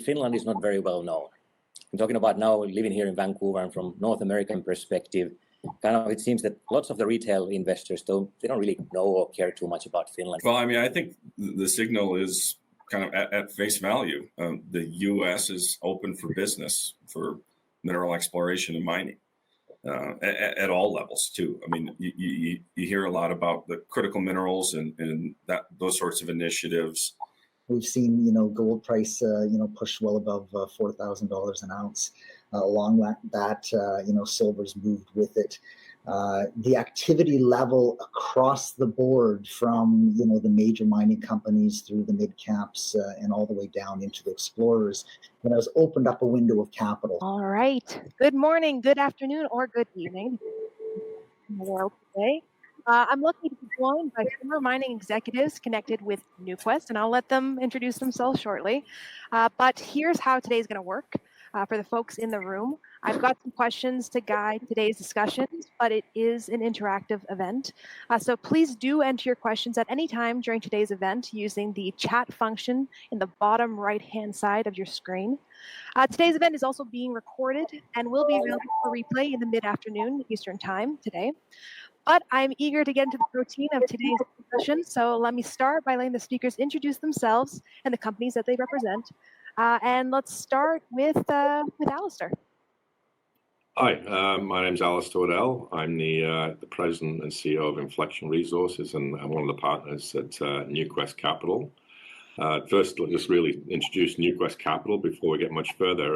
Finland is not very well known. I'm talking about now living here in Vancouver and from North American perspective, kind of it seems that lots of the retail investors don't really know or care too much about Finland. Well, I mean, I think the signal is kind of at face value. The U.S. is open for business for mineral exploration and mining at all levels too. I mean, you hear a lot about the critical minerals and those sorts of initiatives. We've seen, gold price, push well above $4,000 an ounce. Along that, silver's moved with it. The activity level across the board from, the major mining companies through the mid caps and all the way down into the explorers, has opened up a window of capital. All right. Good morning, good afternoon, or good evening. Today. I'm lucky to be joined by former mining executives connected with NewQuest, and I'll let them introduce themselves shortly. But here's how today's going to work for the folks in the room. I've got some questions to guide today's discussions, but it is an interactive event. So please do enter your questions at any time during today's event using the chat function in the bottom right-hand side of your screen. Today's event is also being recorded and will be available for replay in the mid-afternoon Eastern Time today. But I'm eager to get into the routine of today's discussion, so let me start by letting the speakers introduce themselves and the companies that they represent. And let's start with Alistair. Hi, my name's Alistair Waddell. I'm the president and CEO of Inflection Resources, and I'm one of the partners at NewQuest Capital. First, let's just really introduce NewQuest Capital before we get much further.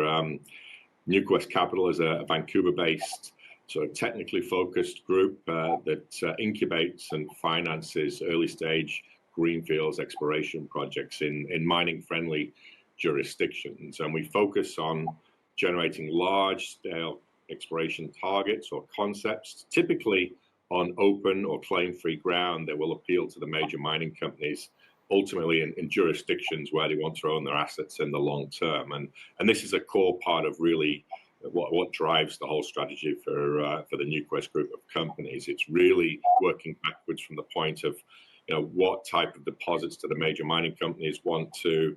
NewQuest Capital is a Vancouver-based sort of technically focused group that incubates and finances early-stage greenfields exploration projects in mining-friendly jurisdictions. And we focus on generating large-scale exploration targets or concepts, typically on open or claim-free ground that will appeal to the major mining companies, ultimately in jurisdictions where they want to own their assets in the long term. And this is a core part of really what drives the whole strategy for the NewQuest group of companies. It's really working backwards from the point of, what type of deposits do the major mining companies want to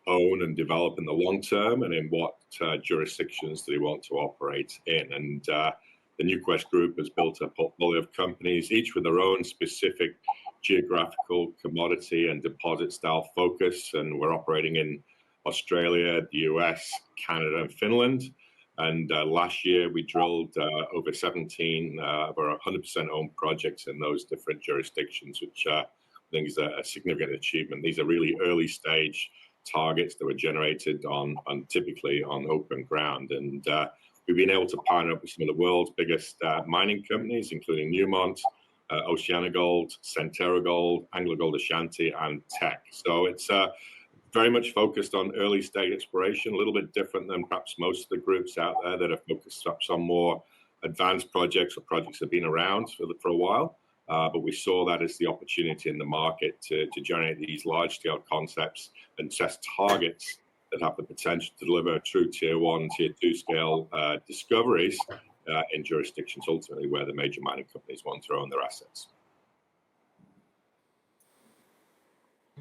own and develop in the long term, and in what jurisdictions do they want to operate in. And the NewQuest group has built a portfolio of companies, each with their own specific geographical commodity and deposit style focus. And we're operating in Australia, the US, Canada, and Finland. And last year we drilled over 17 of our 100% owned projects in those different jurisdictions, which I think is a significant achievement. These are really early stage targets that were generated typically on open ground. And we've been able to partner up with some of the world's biggest mining companies, including Newmont, OceanaGold, Centerra Gold, AngloGold Ashanti, and Teck. So it's very much focused on early stage exploration, a little bit different than perhaps most of the groups out there that are focused on more advanced projects or projects that have been around for a while. But we saw that as the opportunity in the market to generate these large scale concepts and test targets that have the potential to deliver true tier 1, tier 2 scale discoveries in jurisdictions ultimately where the major mining companies want to own their assets.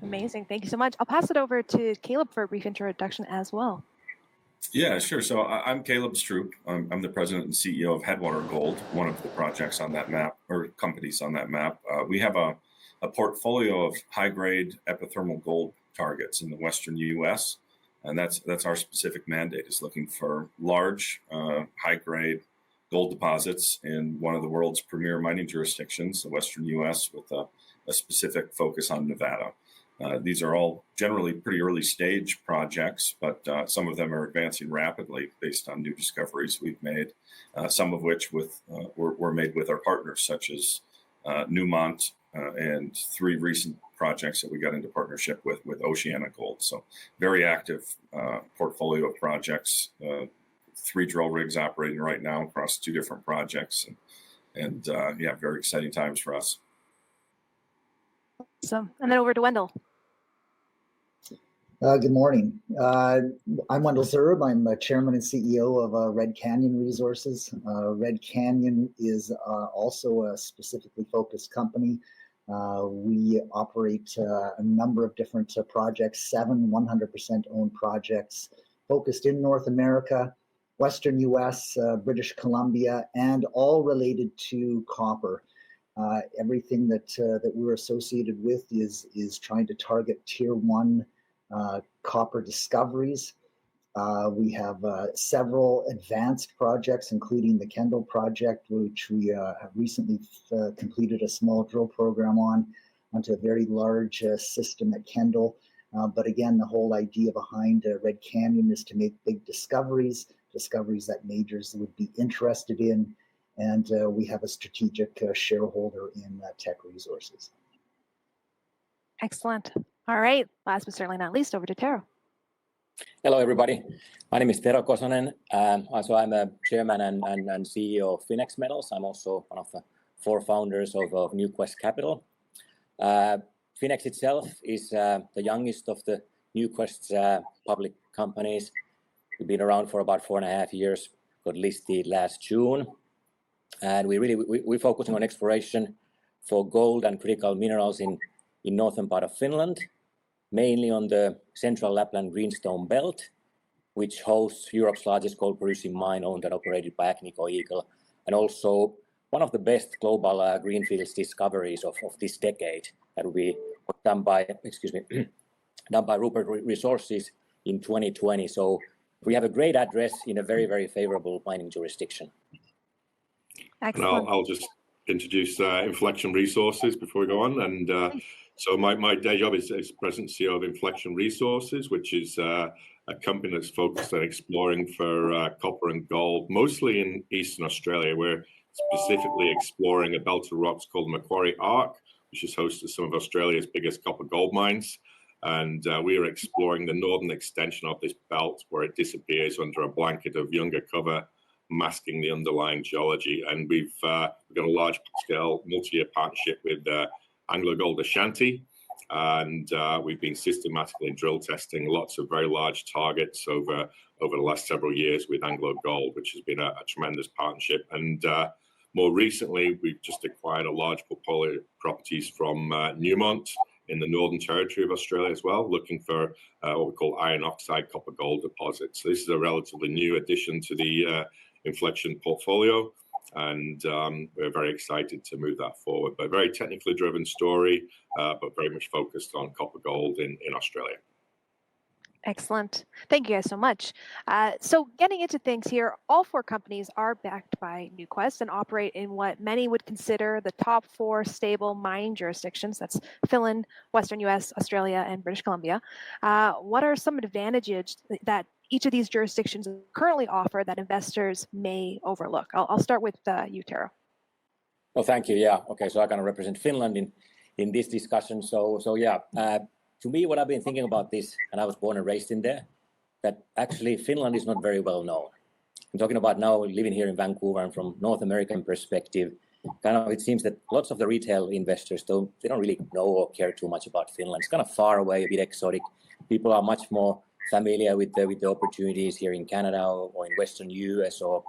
Amazing. Thank you so much. I'll pass it over to Caleb for a brief introduction as well. Yeah, sure. So I'm Caleb Stroop. I'm the president and CEO of Headwater Gold, one of the projects on that map, or companies on that map. We have a portfolio of high-grade epithermal gold targets in the western U.S., and that's our specific mandate, is looking for large, high-grade gold deposits in one of the world's premier mining jurisdictions, the western U.S., with a specific focus on Nevada. These are all generally pretty early stage projects, but some of them are advancing rapidly based on new discoveries we've made, some of which were made with our partners, such as Newmont and 3 recent projects that we got into partnership with OceanaGold. So very active portfolio of projects, 3 drill rigs operating right now across 2 different projects. And yeah, very exciting times for us. Awesome. And then over to Wendell. Good morning. I'm Wendell Zerb. I'm the chairman and CEO of Red Canyon Resources. Red Canyon is also a specifically focused company. We operate a number of different projects, 7 100% owned projects focused in North America, Western US, British Columbia, and all related to copper. Everything that we're associated with is trying to target tier 1 copper discoveries. We have several advanced projects, including the Kendall project, which we have recently completed a small drill program onto a very large system at Kendall. But again, the whole idea behind Red Canyon is to make big discoveries that majors would be interested in. And we have a strategic shareholder in Teck Resources. Excellent. All right. Last but certainly not least, over to Tero. Hello, everybody. My name is Tero Kosonen. Also, I'm a chairman and CEO of Finex Metals. I'm also one of the 4 founders of NewQuest Capital. Finex itself is the youngest of the NewQuest's public companies. We've been around for about 4.5 years, got listed last June. And we're focusing on exploration for gold and critical minerals in northern part of Finland, mainly on the central Lapland Greenstone Belt, which hosts Europe's largest gold-producing mine owned and operated by Agnico Eagle, and also one of the best global greenfields discoveries of this decade that will be done by Rupert Resources in 2020. So we have a great address in a very, very favorable mining jurisdiction. Excellent. And I'll just introduce Inflection Resources before we go on. And so my day job is President CEO of Inflection Resources, which is a company that's focused on exploring for copper and gold, mostly in Eastern Australia. We're specifically exploring a belt of rocks called the Macquarie Arc, which is host to some of Australia's biggest copper gold mines. And we are exploring the northern extension of this belt where it disappears under a blanket of younger cover, masking the underlying geology. And we've got a large-scale multi-year partnership with AngloGold Ashanti, and we've been systematically drill testing lots of very large targets over the last several years with AngloGold, which has been a tremendous partnership. And more recently, we've just acquired a large portfolio of properties from Newmont in the Northern Territory of Australia as well, looking for what we call iron oxide copper gold deposits. So this is a relatively new addition to the Inflection portfolio, and we're very excited to move that forward. But a very technically driven story, but very much focused on copper gold in Australia. Excellent. Thank you guys so much. So getting into things here, all 4 companies are backed by NewQuest and operate in what many would consider the top 4 stable mining jurisdictions. That's Finland, Western US, Australia, and British Columbia. What are some advantages that each of these jurisdictions currently offer that investors may overlook? I'll start with you, Tero. Well, thank you. Yeah. Okay. So I kind of represent Finland in this discussion. So yeah. To me, what I've been thinking about this, and I was born and raised in there, that actually Finland is not very well known. I'm talking about now living here in Vancouver, and from North American perspective, kind of it seems that lots of the retail investors don't really know or care too much about Finland. It's kind of far away, a bit exotic. People are much more familiar with the opportunities here in Canada or in Western US or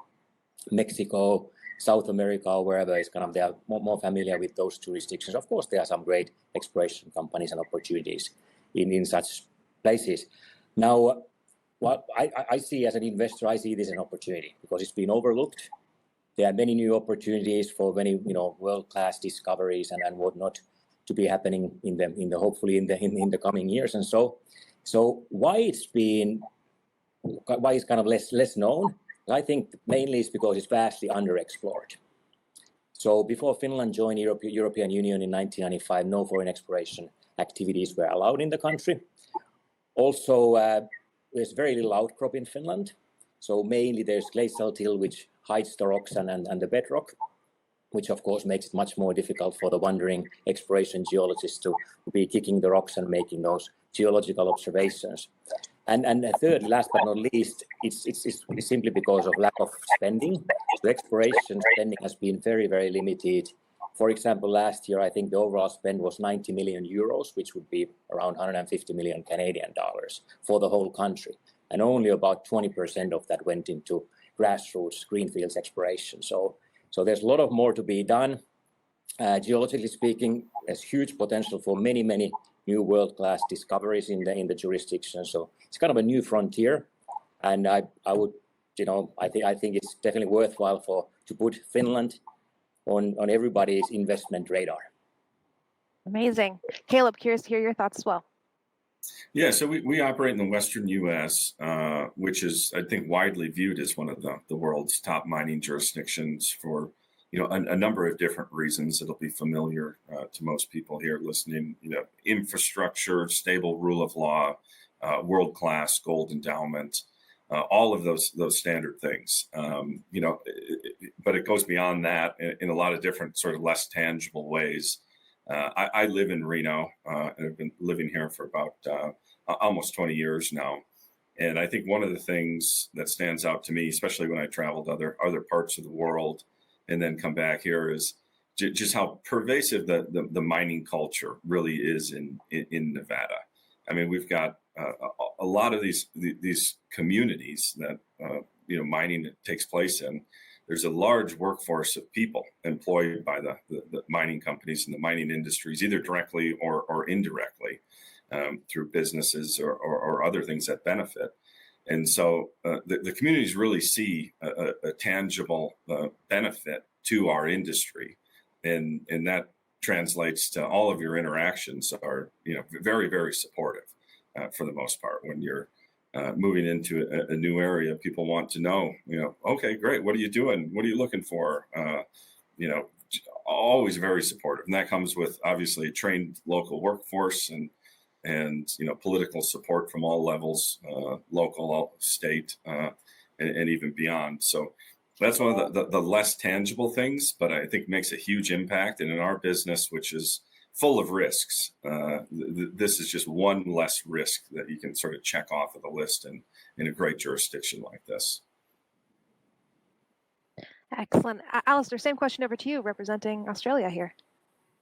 Mexico, South America, or wherever. It's kind of they are more familiar with those jurisdictions. Of course, there are some great exploration companies and opportunities in such places. Now, what I see as an investor, I see this as an opportunity because it's been overlooked. There are many new opportunities for many world-class discoveries and whatnot to be happening in the hopefully in the coming years. And so why it's kind of less known, I think mainly is because it's vastly underexplored. So before Finland joined European Union in 1995, no foreign exploration activities were allowed in the country. Also, there's very little outcrop in Finland. So mainly there's glacial till, which hides the rocks and the bedrock, which of course makes it much more difficult for the wandering exploration geologists to be kicking the rocks and making those geological observations. And third, last but not least, it's simply because of lack of spending. So exploration spending has been very, very limited. For example, last year, I think the overall spend was 90 million euros, which would be around 150 million Canadian dollars for the whole country. And only about 20% of that went into grassroots greenfields exploration. So there's a lot of more to be done. Geologically speaking, there's huge potential for many, many new world-class discoveries in the jurisdiction. So it's kind of a new frontier. And I would, I think it's definitely worthwhile to put Finland on everybody's investment radar. Amazing. Caleb, curious to hear your thoughts as well. Yeah, so we operate in the Western U.S., which is, I think, widely viewed as one of the world's top mining jurisdictions for, a number of different reasons. It'll be familiar to most people here listening. Infrastructure, stable rule of law, world-class gold endowment, all of those standard things. But it goes beyond that in a lot of different sort of less tangible ways. I live in Reno, and I've been living here for about almost 20 years now. And I think one of the things that stands out to me, especially when I travel to other parts of the world and then come back here, is just how pervasive the mining culture really is in Nevada. I mean, we've got a lot of these communities that mining takes place in. There's a large workforce of people employed by the mining companies and the mining industries, either directly or indirectly through businesses or other things that benefit. And so the communities really see a tangible benefit to our industry. And that translates to all of your interactions are, very, very supportive for the most part. When you're moving into a new area, people want to know, okay, great. What are you doing? What are you looking for? Always very supportive. And that comes with obviously a trained local workforce and political support from all levels, local, state, and even beyond. So that's one of the less tangible things, but I think makes a huge impact. And in our business, which is full of risks, this is just one less risk that you can sort of check off of the list in a great jurisdiction like this. Excellent. Alistair, same question over to you, representing Australia here.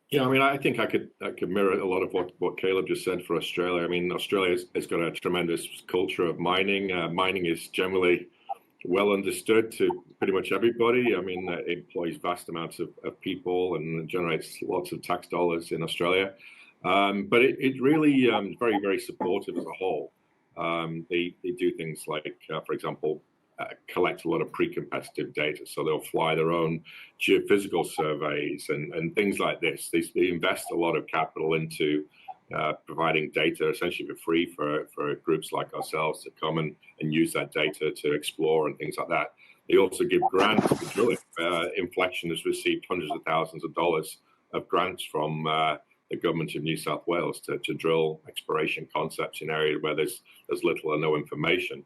Yeah, I mean, I think I could mirror a lot of what Caleb just said for Australia. I mean, Australia has got a tremendous culture of mining. Mining is generally well understood to pretty much everybody. I mean, it employs vast amounts of people and generates lots of tax dollars in Australia. But it really is very, very supportive as a whole. They do things like, for example, collect a lot of pre-competitive data. So they'll fly their own geophysical surveys and things like this. They invest a lot of capital into providing data essentially for free for groups like ourselves to come and use that data to explore and things like that. They also give grants for drilling. Inflection has received hundreds of thousands of dollars of grants from the government of New South Wales to drill exploration concepts in areas where there's little or no information.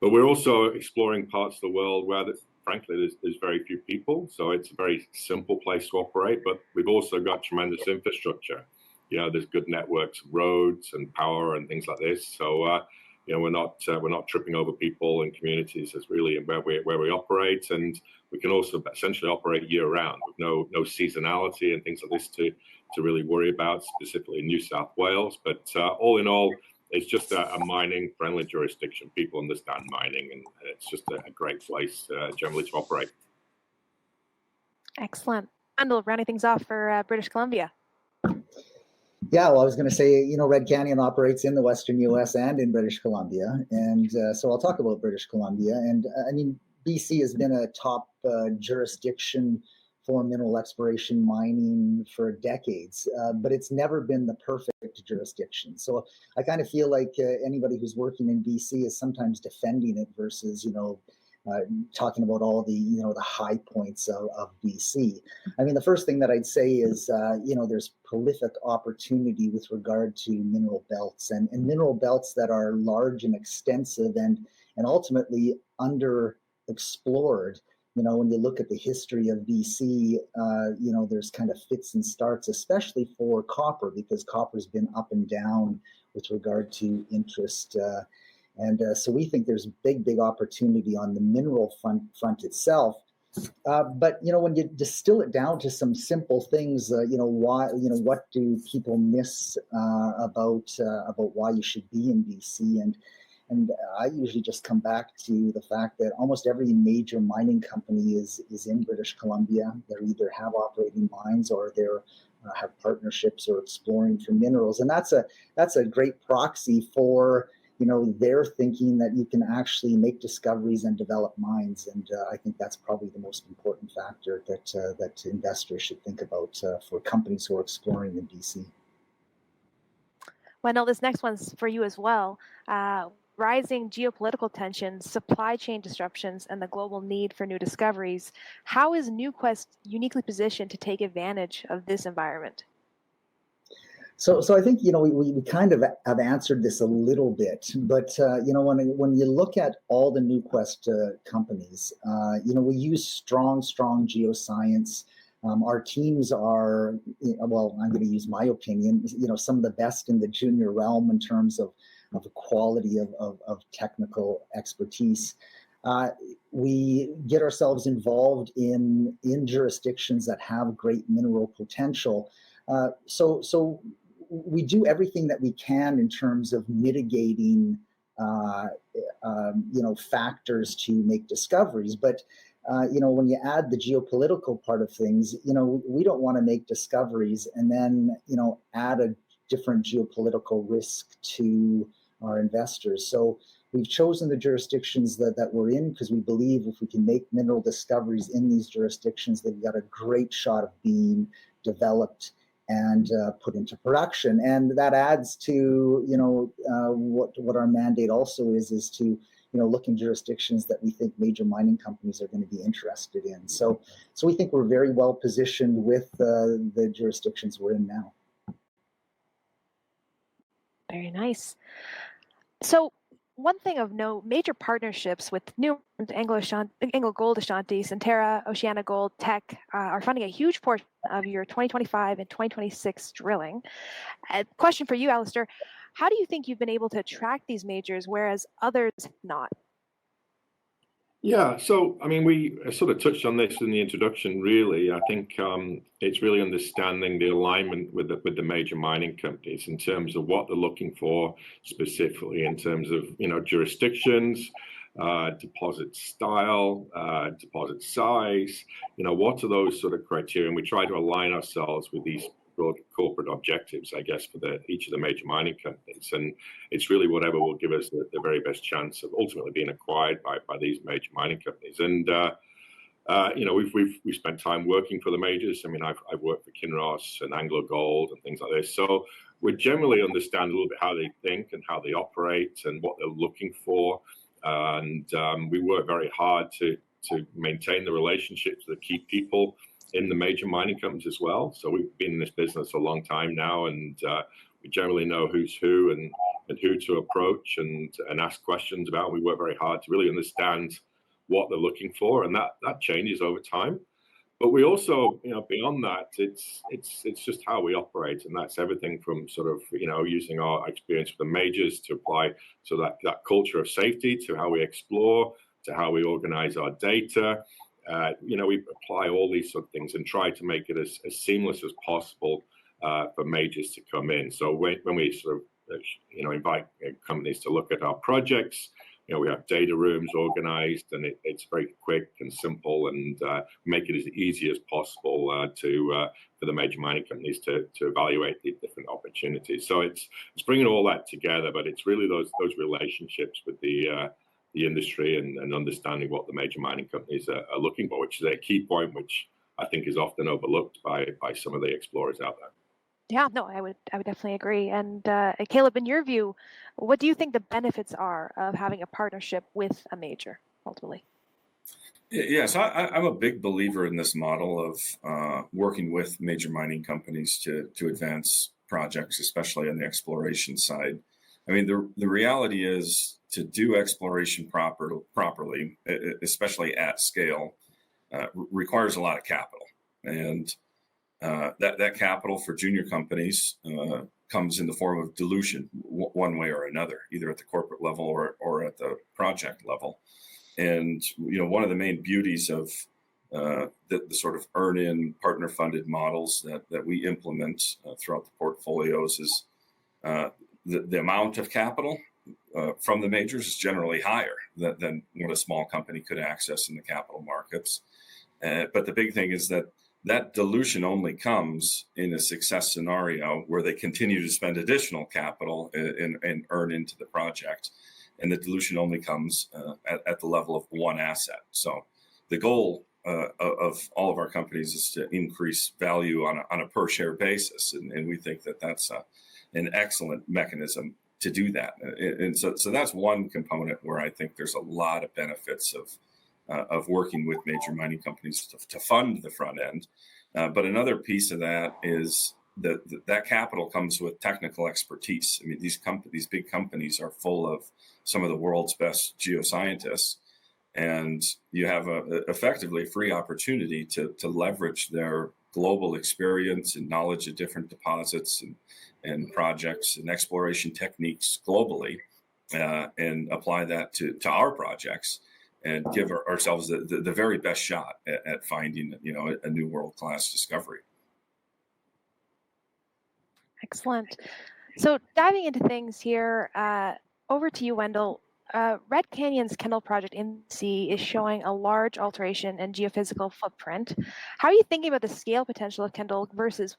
But we're also exploring parts of the world where, frankly, there's very few people. So it's a very simple place to operate. But we've also got tremendous infrastructure. There's good networks, roads and power and things like this. So, we're not tripping over people and communities. Is really where we operate, and we can also essentially operate year round with no seasonality and things like this to really worry about, specifically in New South Wales. But all in all, it's just a mining-friendly jurisdiction. People understand mining, and it's just a great place generally to operate. Excellent. Kendall, rounding things off for British Columbia. Yeah, well, I was going to say, Red Canyon operates in the Western U.S. and in British Columbia. And so I'll talk about British Columbia. And BC has been a top jurisdiction for mineral exploration mining for decades, but it's never been the perfect jurisdiction. So I kind of feel like anybody who's working in BC is sometimes defending it versus, talking about all the, the high points of BC. I mean, the first thing that I'd say is, there's prolific opportunity with regard to mineral belts and mineral belts that are large and extensive and ultimately underexplored. When you look at the history of BC, there's kind of fits and starts, especially for copper, because copper's been up and down with regard to interest. So we think there's big opportunity on the mineral front itself. But when you distill it down to some simple things, what do people miss about why you should be in BC? And I usually just come back to the fact that almost every major mining company is in British Columbia. They either have operating mines or they're have partnerships or exploring for minerals, and that's a great proxy for they're thinking that you can actually make discoveries and develop mines. And I think that's probably the most important factor that investors should think about for companies who are exploring in BC. Wendell, this next one's for you as well. Rising geopolitical tensions, supply chain disruptions, and the global need for new discoveries. How is NuQuest uniquely positioned to take advantage of this environment? So I think, we kind of have answered this a little bit, but, when you look at all the NuQuest companies, we use strong geoscience. Our teams are, well, I'm going to use my opinion, some of the best in the junior realm in terms of the quality of technical expertise. We get ourselves involved in jurisdictions that have great mineral potential. So we do everything that we can in terms of mitigating, factors to make discoveries. But when you add the geopolitical part of things, we don't want to make discoveries and then, add a different geopolitical risk to our investors. So we've chosen the jurisdictions that we're in because we believe if we can make mineral discoveries in these jurisdictions, they've got a great shot of being developed and put into production. And that adds to, what our mandate also is to, look in jurisdictions that we think major mining companies are going to be interested in. So we think we're very well positioned with the jurisdictions we're in now. Very nice. So one thing of note, major partnerships with New Anglo Gold Ashanti, Centerra, Oceana Gold, Teck are funding a huge portion of your 2025 and 2026 drilling. Question for you, Alistair. How do you think you've been able to attract these majors, whereas others have not? Yeah, so I mean, we sort of touched on this in the introduction. Really, I think it's really understanding the alignment with the major mining companies in terms of what they're looking for, specifically in terms of jurisdictions, deposit style, deposit size. What are those sort of criteria? And we try to align ourselves with these broad corporate objectives, I guess, for each of the major mining companies. And it's really whatever will give us the very best chance of ultimately being acquired by these major mining companies. And we've spent time working for the majors. I mean, I've worked for Kinross and Anglo Gold and things like this. So we generally understand a little bit how they think and how they operate and what they're looking for. And we work very hard to maintain the relationships that keep people in the major mining companies as well. So we've been in this business a long time now, and we generally know who's who and who to approach and ask questions about. We work very hard to really understand what they're looking for, and that changes over time. But we also, beyond that, it's just how we operate, and that's everything from sort of using our experience with the majors to apply so that culture of safety to how we explore, to how we organize our data. We apply all these sort of things and try to make it as seamless as possible for majors to come in. So when we sort of invite companies to look at our projects, we have data rooms organized, and it's very quick and simple, and make it as easy as possible for the major mining companies to evaluate the different opportunities. So it's bringing all that together, but it's really those relationships with the industry and understanding what the major mining companies are looking for, which is a key point, which I think is often overlooked by some of the explorers out there. Yeah, no, I would definitely agree. And Caleb, in your view, what do you think the benefits are of having a partnership with a major ultimately? Yeah, so I'm a big believer in this model of working with major mining companies to advance projects, especially on the exploration side. I mean, the reality is to do exploration properly, especially at scale, requires a lot of capital. And that capital for junior companies comes in the form of dilution one way or another, either at the corporate level or at the project level. And one of the main beauties of the sort of earn-in partner-funded models that we implement throughout the portfolios is the amount of capital from the majors is generally higher than what a small company could access in the capital markets. But the big thing is that that dilution only comes in a success scenario where they continue to spend additional capital and earn into the project. And the dilution only comes at the level of one asset. So the goal of all of our companies is to increase value on a per share basis. And we think that that's an excellent mechanism to do that. And so that's one component where I think there's a lot of benefits of working with major mining companies to fund the front end. But another piece of that is that capital comes with technical expertise. I mean, these big companies are full of some of the world's best geoscientists, and you have effectively free opportunity to leverage their global experience and knowledge of different deposits and projects and exploration techniques globally, and apply that to our projects and give ourselves the very best shot at finding, a new world-class discovery. Excellent. So diving into things here, over to you, Wendell. Red Canyon's Kendall project in the sea is showing a large alteration and geophysical footprint. How are you thinking about the scale potential of Kendall versus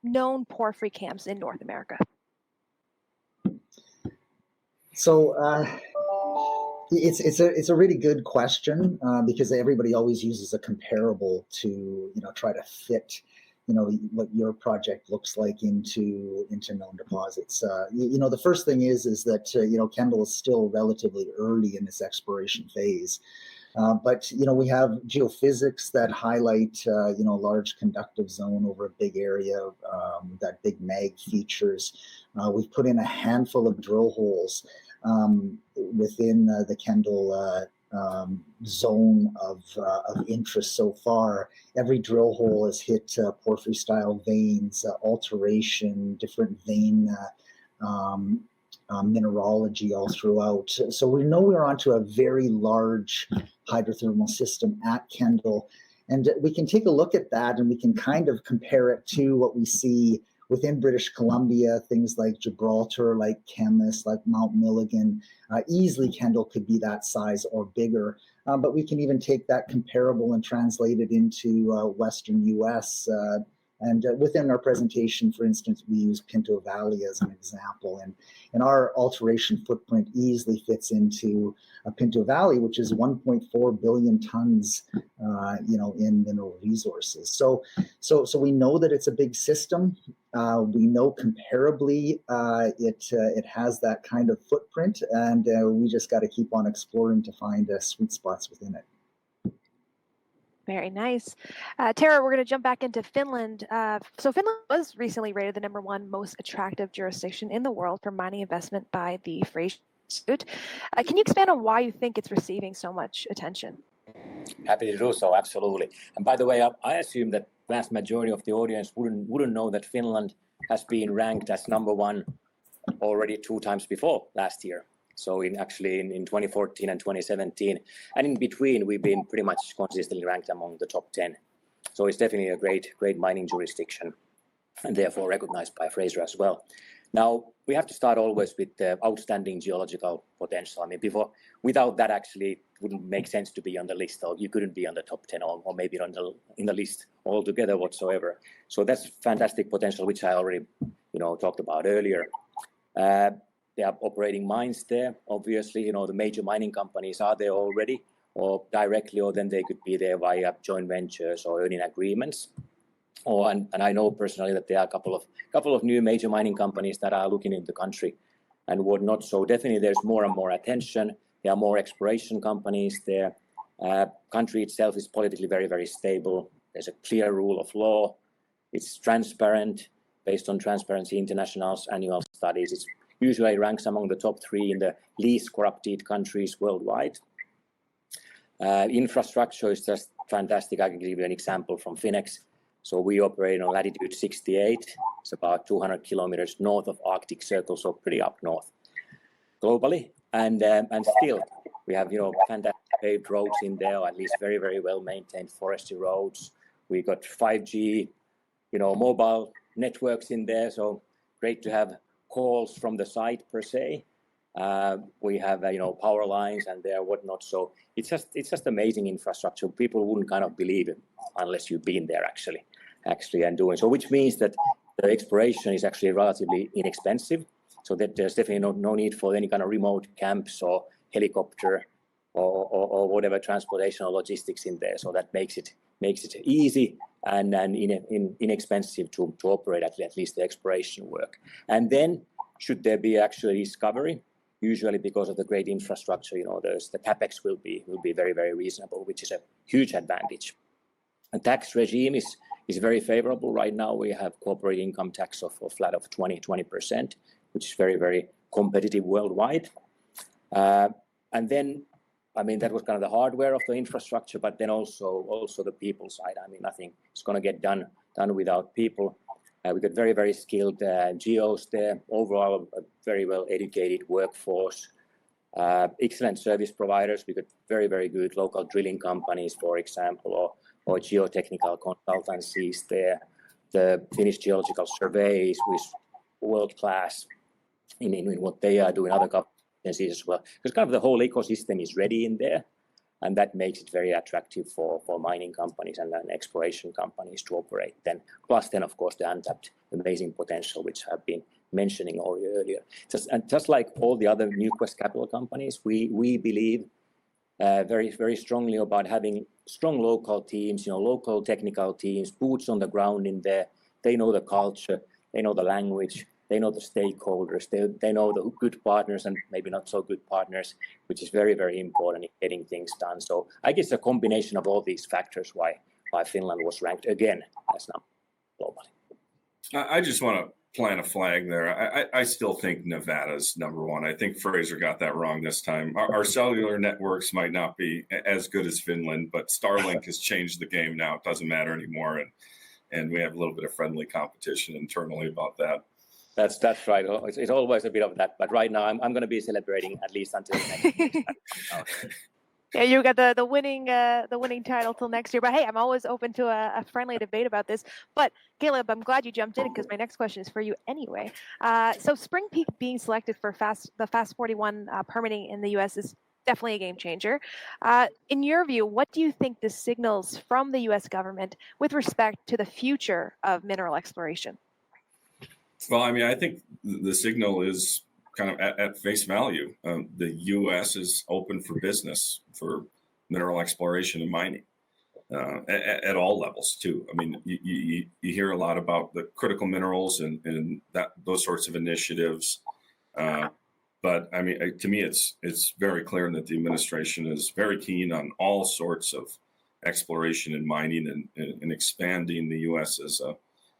known porphyry camps in North America? So it's a really good question because everybody always uses a comparable to try to fit what your project looks like into known deposits. The first thing is that Kendall is still relatively early in this exploration phase. But we have geophysics that highlight large conductive zone over a big area, that big mag features. We've put in a handful of drill holes within the Kendall zone of interest so far. Every drill hole has hit porphyry style veins, alteration, different vein mineralogy all throughout. So we know we're onto a very large hydrothermal system at Kendall, and we can take a look at that and we can kind of compare it to what we see within British Columbia, things like Gibraltar, like Chemist, like Mount Milligan. Easily Kendall could be that size or bigger, but we can even take that comparable and translate it into Western US. And within our presentation, for instance, we use Pinto Valley as an example, and our alteration footprint easily fits into Pinto Valley, which is 1.4 billion tons, in mineral resources. So we know that it's a big system. We know comparably it has that kind of footprint, and we just got to keep on exploring to find sweet spots within it. Very nice. Tara, we're going to jump back into Finland. So Finland was recently rated the #1 most attractive jurisdiction in the world for mining investment by the Fraser Institute. Can you expand on why you think it's receiving so much attention? Happy to do so, absolutely. And by the way, I assume that vast majority of the audience wouldn't know that Finland has been ranked as #1 already 2 times before last year. So in 2014 and 2017, and in between, we've been pretty much consistently ranked among the top 10. So it's definitely a great mining jurisdiction, and therefore recognized by Fraser as well. Now, we have to start always with the outstanding geological potential. I mean, without that, actually, it wouldn't make sense to be on the list, or you couldn't be on the top 10, or maybe in the list altogether whatsoever. So that's fantastic potential, which I already, talked about earlier. They are operating mines there. Obviously, the major mining companies are there already, or directly, or then they could be there via joint ventures or earning agreements. And I know personally that there are a couple of new major mining companies that are looking in the country and whatnot. So definitely there's more and more attention. There are more exploration companies there. Country itself is politically very, very stable. There's a clear rule of law. It's transparent, based on Transparency International's annual studies. It's usually ranks among the top 3 in the least corrupted countries worldwide. Infrastructure is just fantastic. I can give you an example from Finex. So we operate on latitude 68. It's about 200 kilometers north of Arctic Circle, so pretty up north globally. And still, we have fantastic paved roads in there, or at least very, very well maintained forestry roads. We got 5G, mobile networks in there. So great to have calls from the site per se. We have power lines and there whatnot. So it's just amazing infrastructure. People wouldn't kind of believe it unless you've been there actually and doing so. Which means that the exploration is actually relatively inexpensive. So that there's definitely no need for any kind of remote camps or helicopter or whatever transportation or logistics in there. So that makes it easy and inexpensive to operate at least the exploration work. And then should there be actually discovery, usually because of the great infrastructure, the capex will be very, very reasonable, which is a huge advantage. And tax regime is very favorable right now. We have corporate income tax of flat of 20%, which is very, very competitive worldwide. And then, that was kind of the hardware of the infrastructure, but then also the people side. Nothing is going to get done without people. We got very, very skilled geos there. Overall, a very well educated workforce. Excellent service providers. We got very, very good local drilling companies, for example, or geotechnical consultancies there. The Finnish Geological Surveys, which is world class in what they are doing. Other agencies as well, because kind of the whole ecosystem is ready in there, and that makes it very attractive for mining companies and exploration companies to operate. Then plus of course the untapped amazing potential, which I've been mentioning earlier. Just like all the other Newquest Capital companies, we believe very, very strongly about having strong local teams, local technical teams, boots on the ground in there. They know the culture, they know the language, they know the stakeholders, they know the good partners and maybe not so good partners, which is very, very important in getting things done. So I guess a combination of all these factors why Finland was ranked again as now globally. I just want to plant a flag there. I still think Nevada's number one. I think Fraser got that wrong this time. Our cellular networks might not be as good as Finland, but Starlink has changed the game now. It doesn't matter anymore. And we have a little bit of friendly competition internally about that. That's right. It's always a bit of that. But right now, I'm going to be celebrating at least until next year. Yeah, you got the winning title till next year. But hey, I'm always open to a friendly debate about this. But Caleb, I'm glad you jumped in because my next question is for you anyway. So Spring Peak being selected for the Fast 41 permitting in the U.S. is definitely a game changer. In your view, what do you think this signals from the U.S. government with respect to the future of mineral exploration? Well, I think the signal is kind of at face value. The U.S. is open for business for mineral exploration and mining at all levels too. You hear a lot about the critical minerals and those sorts of initiatives. But to me, it's very clear that the administration is very keen on all sorts of exploration and mining and expanding the U.S.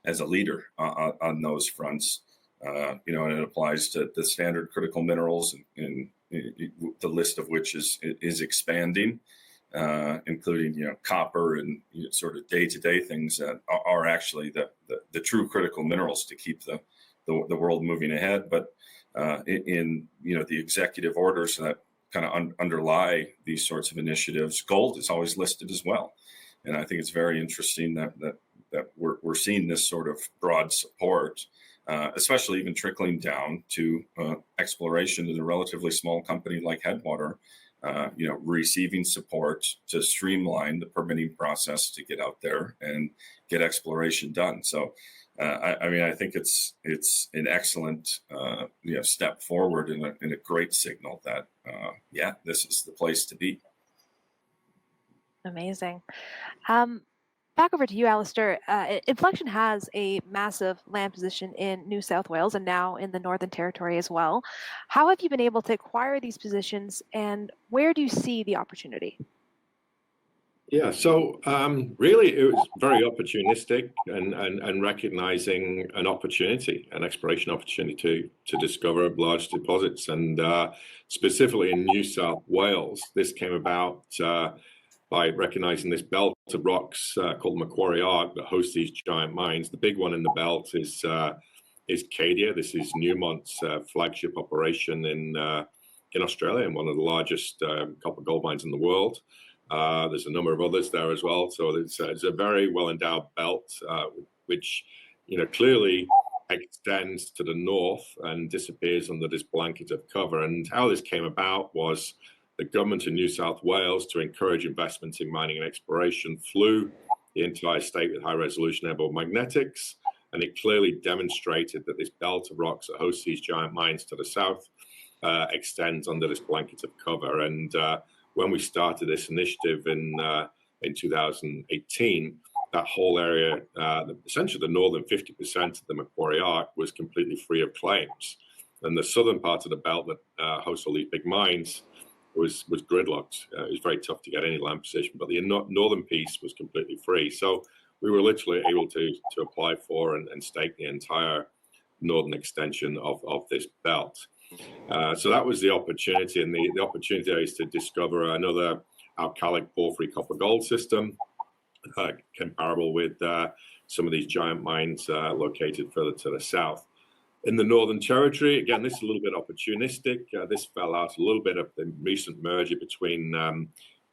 as a leader on those fronts. And it applies to the standard critical minerals, and the list of which is expanding, including copper and sort of day-to-day things that are actually the true critical minerals to keep the world moving ahead. But in the executive orders that kind of underlie these sorts of initiatives, gold is always listed as well. And I think it's very interesting that we're seeing this sort of broad support, especially even trickling down to exploration in a relatively small company like Headwater, receiving support to streamline the permitting process to get out there and get exploration done. So, I think it's an excellent step forward and a great signal that this is the place to be. Amazing. Back over to you, Alistair. Inflection has a massive land position in New South Wales and now in the Northern Territory as well. How have you been able to acquire these positions, and where do you see the opportunity? Yeah, so really it was very opportunistic and recognizing an opportunity, an exploration opportunity to discover large deposits. And specifically in New South Wales, this came about by recognizing this belt of rocks called Macquarie Arc that hosts these giant mines. The big one in the belt is Cadia. This is Newmont's flagship operation in Australia and one of the largest copper gold mines in the world. There's a number of others there as well. So it's a very well endowed belt, which clearly extends to the north and disappears under this blanket of cover. And how this came about was the government in New South Wales, to encourage investment in mining and exploration, flew the entire state with high-resolution airborne magnetics, and it clearly demonstrated that this belt of rocks that hosts these giant mines to the south extends under this blanket of cover. And when we started this initiative in 2018, that whole area, essentially the northern 50% of the Macquarie Arc, was completely free of claims. And the southern part of the belt that hosts all these big mines was gridlocked. It was very tough to get any land position, but the northern piece was completely free. So we were literally able to apply for and stake the entire northern extension of this belt. So that was the opportunity, and the opportunity is to discover another alkalic porphyry copper gold system, comparable with some of these giant mines located further to the south. In the Northern Territory, again, this is a little bit opportunistic. This fell out a little bit of the recent merger between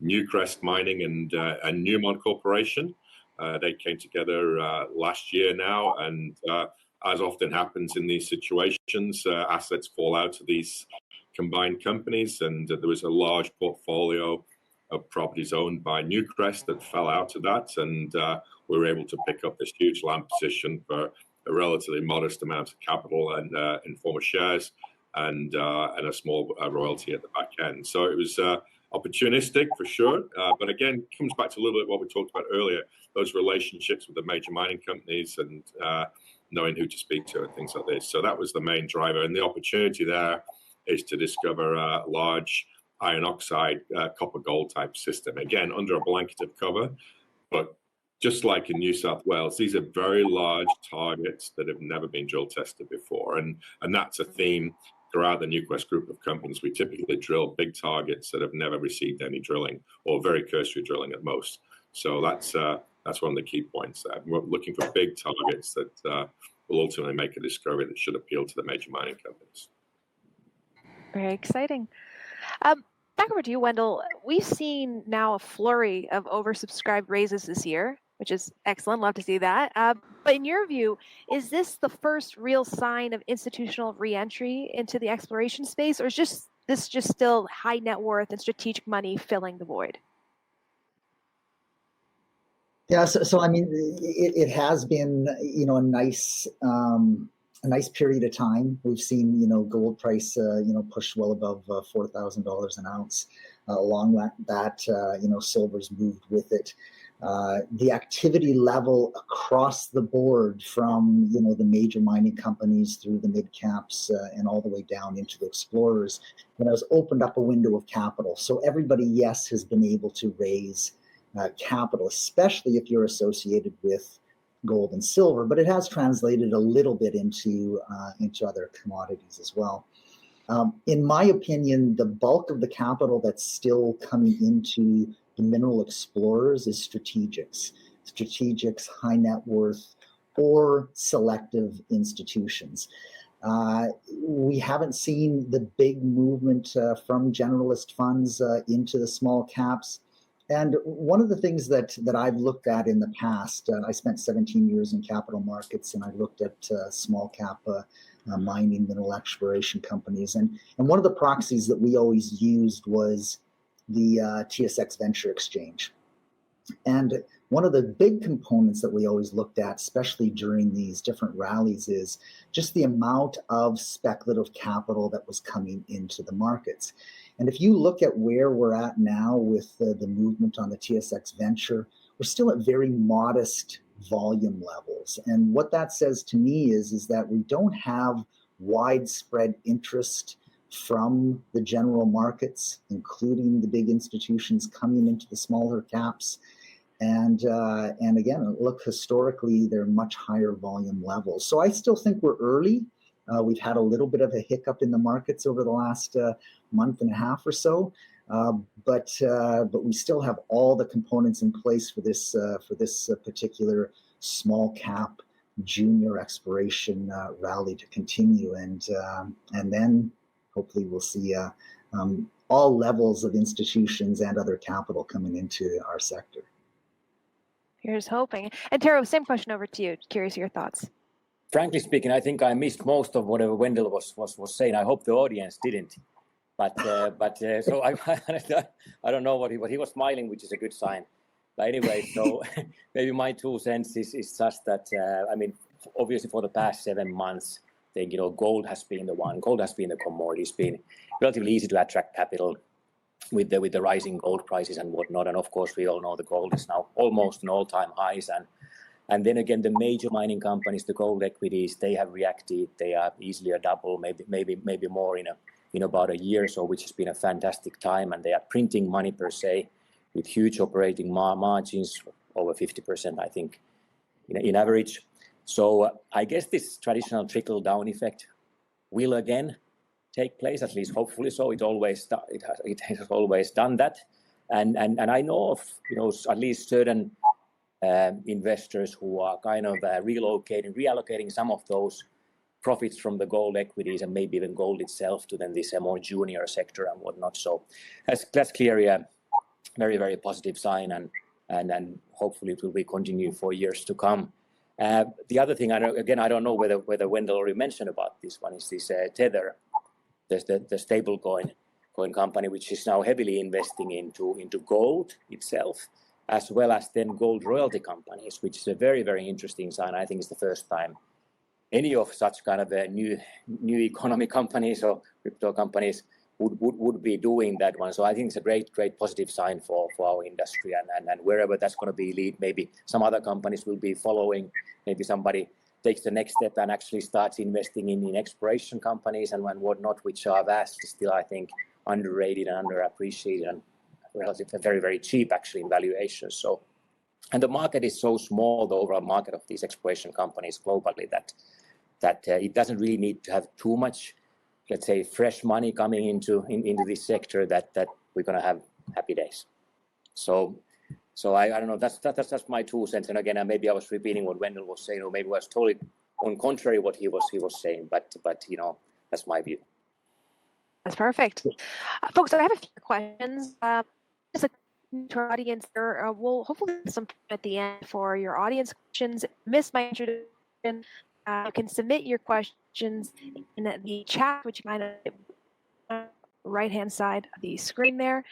Newcrest Mining and Newmont Corporation. They came together last year now, and as often happens in these situations, assets fall out of these combined companies, and there was a large portfolio of properties owned by Newcrest that fell out of that, and we were able to pick up this huge land position for a relatively modest amount of capital and in form of shares and a small royalty at the back end. So it was opportunistic for sure, but again, it comes back to a little bit what we talked about earlier, those relationships with the major mining companies and knowing who to speak to and things like this. So that was the main driver, and the opportunity there is to discover a large iron oxide copper gold type system, again under a blanket of cover. But just like in New South Wales, these are very large targets that have never been drill tested before, and that's a theme throughout the Newcrest group of companies. We typically drill big targets that have never received any drilling, or very cursory drilling at most. So that's one of the key points there. We're looking for big targets that will ultimately make a discovery that should appeal to the major mining companies. Very exciting. Back over to you, Wendell. We've seen now a flurry of oversubscribed raises this year, which is excellent. Love to see that. But in your view, is this the first real sign of institutional reentry into the exploration space, or is this just still high net worth and strategic money filling the void? Yeah, so I mean, it has been, a nice period of time. We've seen, gold price, push well above $4,000 an ounce. Along that, silver's moved with it. The activity level across the board, from the major mining companies through the mid caps and all the way down into the explorers, has opened up a window of capital. So everybody, yes, has been able to raise capital, especially if you're associated with gold and silver, but it has translated a little bit into other commodities as well. In my opinion, the bulk of the capital that's still coming into the mineral explorers is strategics, high net worth, or selective institutions. We haven't seen the big movement from generalist funds into the small caps. And one of the things that I've looked at in the past, I spent 17 years in capital markets, and I looked at small cap mining, mineral exploration companies. And one of the proxies that we always used was the TSX Venture Exchange. And one of the big components that we always looked at, especially during these different rallies, is just the amount of speculative capital that was coming into the markets. And if you look at where we're at now with the movement on the TSX Venture, we're still at very modest volume levels. And what that says to me is that we don't have widespread interest from the general markets, including the big institutions coming into the smaller caps. And again, look, historically, they're much higher volume levels. So I still think we're early. We've had a little bit of a hiccup in the markets over the last month and a half or so, but we still have all the components in place for this particular small cap junior exploration rally to continue, and then hopefully we'll see all levels of institutions and other capital coming into our sector. Here's hoping. And Taro, same question over to you. Curious your thoughts. Frankly speaking, I think I missed most of whatever Wendell was saying. I hope the audience didn't. But so I don't know what he was smiling, which is a good sign. But anyway, so maybe my 2 cents is just that I mean, obviously for the past 7 months, I think gold has been the one. Gold has been the commodity. It's been relatively easy to attract capital with the rising gold prices and whatnot. And of course, we all know the gold is now almost an all-time highs. And then again, the major mining companies, the gold equities, they have reacted. They are easily a double, maybe more in about a year or so, which has been a fantastic time. And they are printing money per se with huge operating margins, over 50%, I think, in average. So I guess this traditional trickle-down effect will again take place, at least hopefully so. It has always done that. And I know of at least certain investors who are kind of reallocating some of those profits from the gold equities and maybe even gold itself to then this more junior sector and whatnot. So that's clearly a very, very positive sign, and hopefully it will be continue for years to come. The other thing, I don't know whether Wendell already mentioned about this one, is this Tether, the stable coin company, which is now heavily investing into gold itself, as well as then gold royalty companies, which is a very, very interesting sign. I think it's the first time any of such kind of new economy companies or crypto companies would be doing that one. So I think it's a great positive sign for our industry, and wherever that's going to be lead, maybe some other companies will be following. Maybe somebody takes the next step and actually starts investing in exploration companies and whatnot, which are vastly still, I think, underrated and underappreciated and relatively very, very cheap actually in valuation. So, and the market is so small, the overall market of these exploration companies globally, that it doesn't really need to have too much, let's say, fresh money coming into this sector that we're going to have happy days. So I don't know. That's my 2 cents. And again, maybe I was repeating what Wendell was saying, or maybe I was totally on contrary what he was saying. But that's my view. That's perfect, folks. I have a few questions. Just to our audience, there we'll hopefully have some time at the end for your audience questions. Miss my introduction. You can submit your questions in the chat, which you find on the right-hand side of the screen there.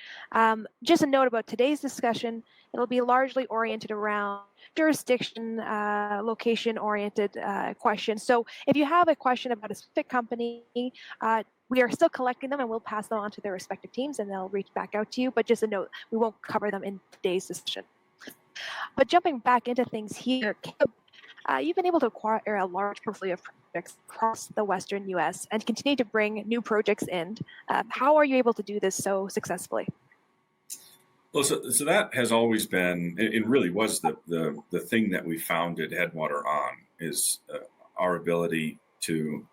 Just a note about today's discussion: it'll be largely oriented around jurisdiction, location-oriented questions. So if you have a question about a specific company, we are still collecting them, and we'll pass them on to their respective teams, and they'll reach back out to you. But just a note, we won't cover them in today's discussion. But jumping back into things here, you've been able to acquire a large portfolio of projects across the Western U.S. and continue to bring new projects in. How are you able to do this so successfully? Well, so that has always been, it really was the thing that we founded Headwater on, is our ability to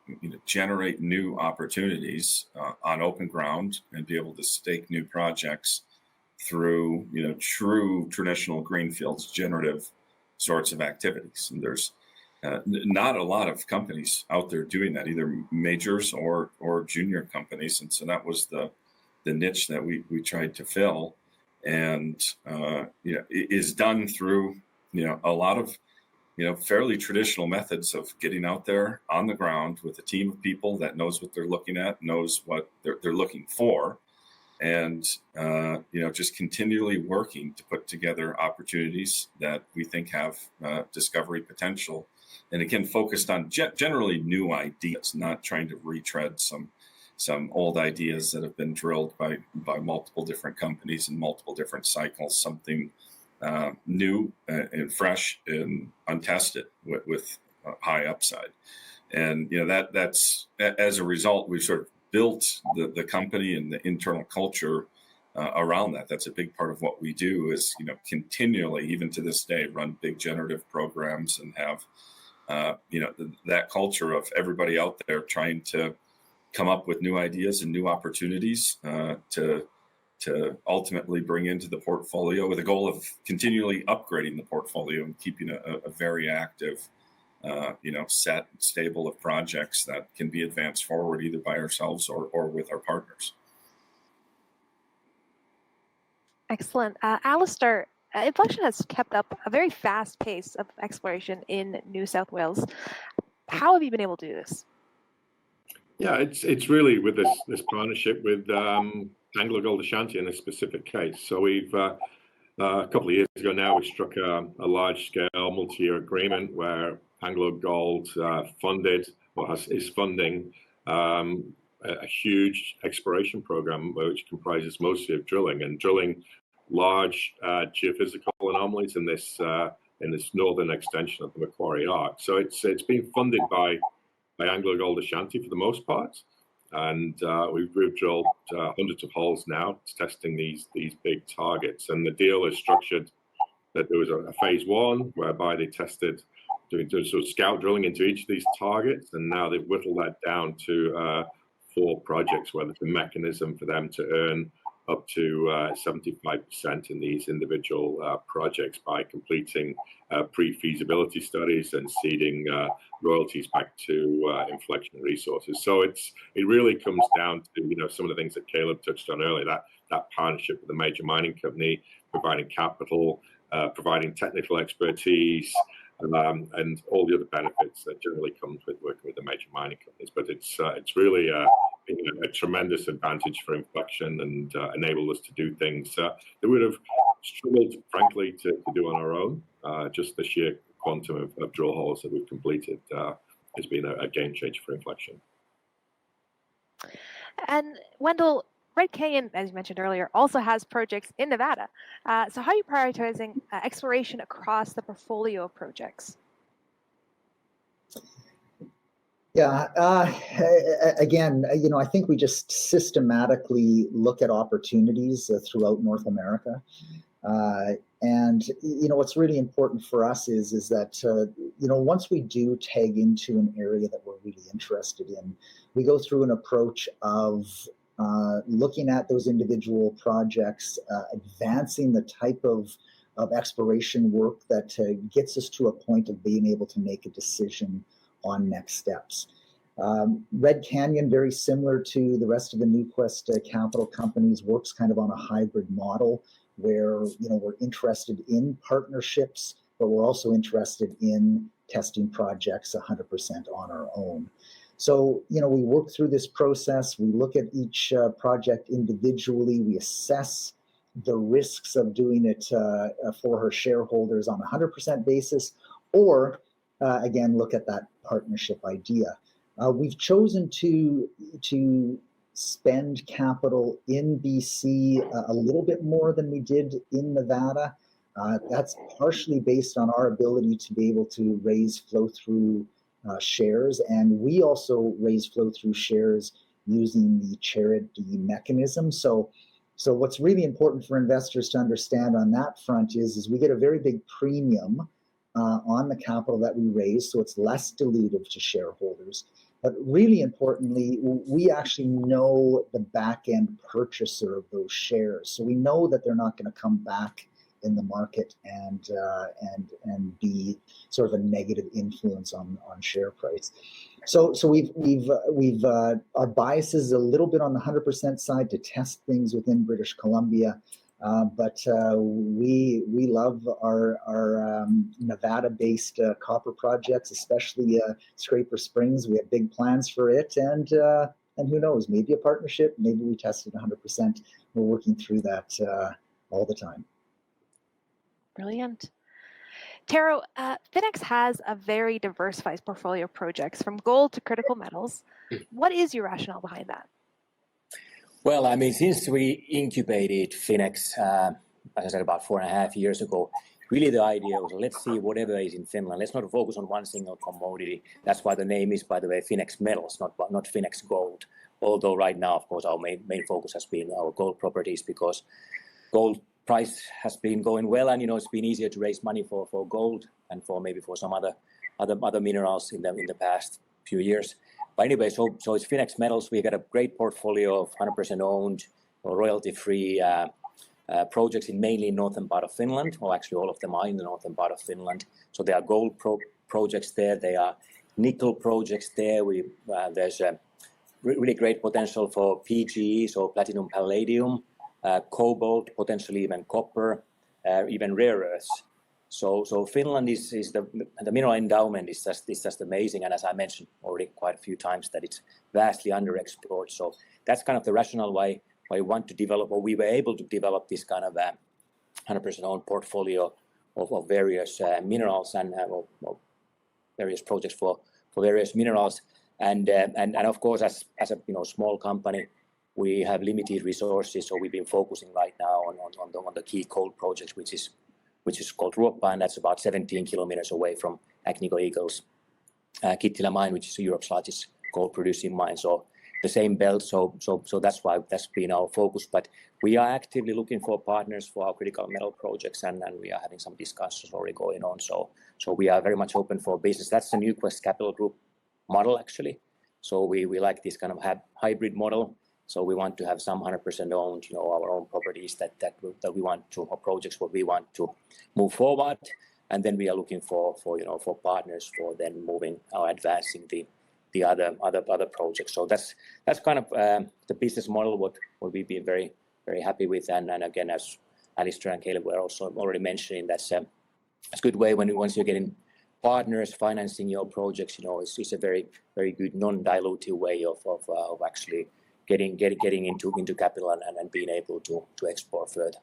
generate new opportunities on open ground and be able to stake new projects through true traditional greenfields, generative sorts of activities. And there's not a lot of companies out there doing that, either majors or junior companies. And so that was the niche that we tried to fill, and it is done through a lot of fairly traditional methods of getting out there on the ground with a team of people that knows what they're looking at, knows what they're looking for, and just continually working to put together opportunities that we think have discovery potential, and again focused on generally new ideas, not trying to retread some old ideas that have been drilled by multiple different companies in multiple different cycles. Something new and fresh and untested with high upside, and that's as a result we've sort of built the company and the internal culture around that. That's a big part of what we do, is continually, even to this day, run big generative programs and have that culture of everybody out there trying to come up with new ideas and new opportunities to ultimately bring into the portfolio, with a goal of continually upgrading the portfolio and keeping a very active set stable of projects that can be advanced forward either by ourselves or with our partners. Excellent. Alistair, Inflection has kept up a very fast pace of exploration in New South Wales. How have you been able to do this? Yeah, it's really with this partnership with Anglo Gold Ashanti in this specific case. So we've a couple of years ago now, we struck a large-scale multi-year agreement where Anglo Gold is funding a huge exploration program, which comprises mostly of drilling large geophysical anomalies in this northern extension of the Macquarie Arc. So it's being funded by Anglo Gold Ashanti for the most part, and we've drilled hundreds of holes now testing these big targets. And the deal is structured that there was a phase one whereby they tested doing sort of scout drilling into each of these targets, and now they've whittled that down to 4 projects where there's a mechanism for them to earn up to 75% in these individual projects by completing pre-feasibility studies and ceding royalties back to Inflection Resources. So it really comes down to some of the things that Caleb touched on earlier, that partnership with a major mining company, providing capital, providing technical expertise, and all the other benefits that generally comes with working with the major mining companies. But it's really been a tremendous advantage for Inflection and enabled us to do things that we would have struggled, frankly, to do on our own. Just the sheer quantum of drill holes that we've completed has been a game changer for Inflection. And Wendell, Red Canyon, as you mentioned earlier, also has projects in Nevada. So how are you prioritizing exploration across the portfolio of projects? Yeah, again, I think we just systematically look at opportunities throughout North America. And what's really important for us is that once we do tag into an area that we're really interested in, we go through an approach of looking at those individual projects, advancing the type of exploration work that gets us to a point of being able to make a decision on next steps. Red Canyon, very similar to the rest of the Newquest capital companies, works kind of on a hybrid model where we're interested in partnerships, but we're also interested in testing projects 100% on our own. So we work through this process. We look at each project individually. We assess the risks of doing it for her shareholders on a 100% basis, or again, look at that partnership idea. We've chosen to spend capital in BC a little bit more than we did in Nevada. That's partially based on our ability to be able to raise flow-through shares, and we also raise flow-through shares using the charity mechanism. So what's really important for investors to understand on that front is we get a very big premium on the capital that we raise, so it's less dilutive to shareholders. But really importantly, we actually know the back-end purchaser of those shares. So we know that they're not going to come back in the market and be sort of a negative influence on share price. So we've our bias is a little bit on the 100% side to test things within British Columbia. But we love our Nevada-based copper projects, especially Scraper Springs. We have big plans for it, and who knows, maybe a partnership, maybe we test it 100%. We're working through that all the time. Brilliant. Tero, Finex has a very diversified portfolio of projects, from gold to critical metals. What is your rationale behind that? Well, I mean, since we incubated Finex, as I said, about 4.5 years ago, really the idea was, let's see whatever is in Finland. Let's not focus on one single commodity. That's why the name is, by the way, Finex Metals, not Finex Gold. Although right now, of course, our main focus has been our gold properties, because gold price has been going well, and it's been easier to raise money for gold and for some other minerals in the past few years. But anyway, so it's Finex Metals. We got a great portfolio of 100% owned or royalty-free projects in mainly northern part of Finland, or actually all of them are in the northern part of Finland. So there are gold projects there. There are nickel projects there. There's a really great potential for PGE, so platinum, palladium, cobalt, potentially even copper, even rare earths. So Finland is the mineral endowment is just amazing, and as I mentioned already quite a few times, that it's vastly underexplored. So that's kind of the rationale why we want to develop, or we were able to develop this kind of 100% owned portfolio of various minerals and various projects for various minerals. And of course, as a small company, we have limited resources, so we've been focusing right now on the key gold projects, which is called Ruoppa, and that's about 17 kilometers away from Agnico Eagle's Kittilä mine, which is Europe's largest gold producing mine. So the same belt, so that's why that's been our focus. But we are actively looking for partners for our critical metal projects, and we are having some discussions already going on. So we are very much open for business. That's the Newquest Capital Group model, actually. So we like this kind of hybrid model. So we want to have some 100% owned, our own properties that we want to, or projects where we want to move forward, and then we are looking for partners for then moving or advancing the other projects. So that's kind of the business model what we've been very very happy with, and again, as Alistair and Caleb were also already mentioning, that's a good way once you're getting partners financing your projects. It's a very very good non-dilutive way of actually getting into capital and being able to explore further.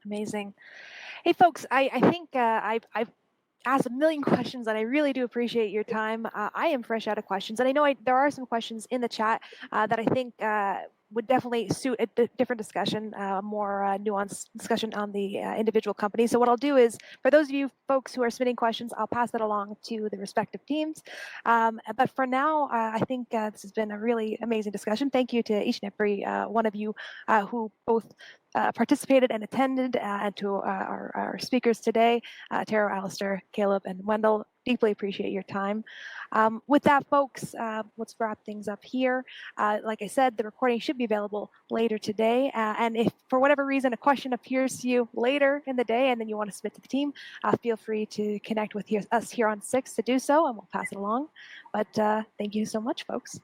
Amazing. Hey, folks, I think I've asked a million questions, and I really do appreciate your time. I am fresh out of questions, and I know there are some questions in the chat that I think would definitely suit a different discussion, more nuanced discussion on the individual company. So what I'll do is, for those of you folks who are submitting questions, I'll pass that along to the respective teams. But for now, I think this has been a really amazing discussion. Thank you to each and every one of you who both participated and attended, and to our speakers today, Tara, Alistair, Caleb, and Wendell. Deeply appreciate your time. With that, folks, let's wrap things up here. Like I said, the recording should be available later today. And if for whatever reason a question appears to you later in the day and then you want to submit to the team, feel free to connect with us here on 6 to do so, and we'll pass it along. But thank you so much, folks.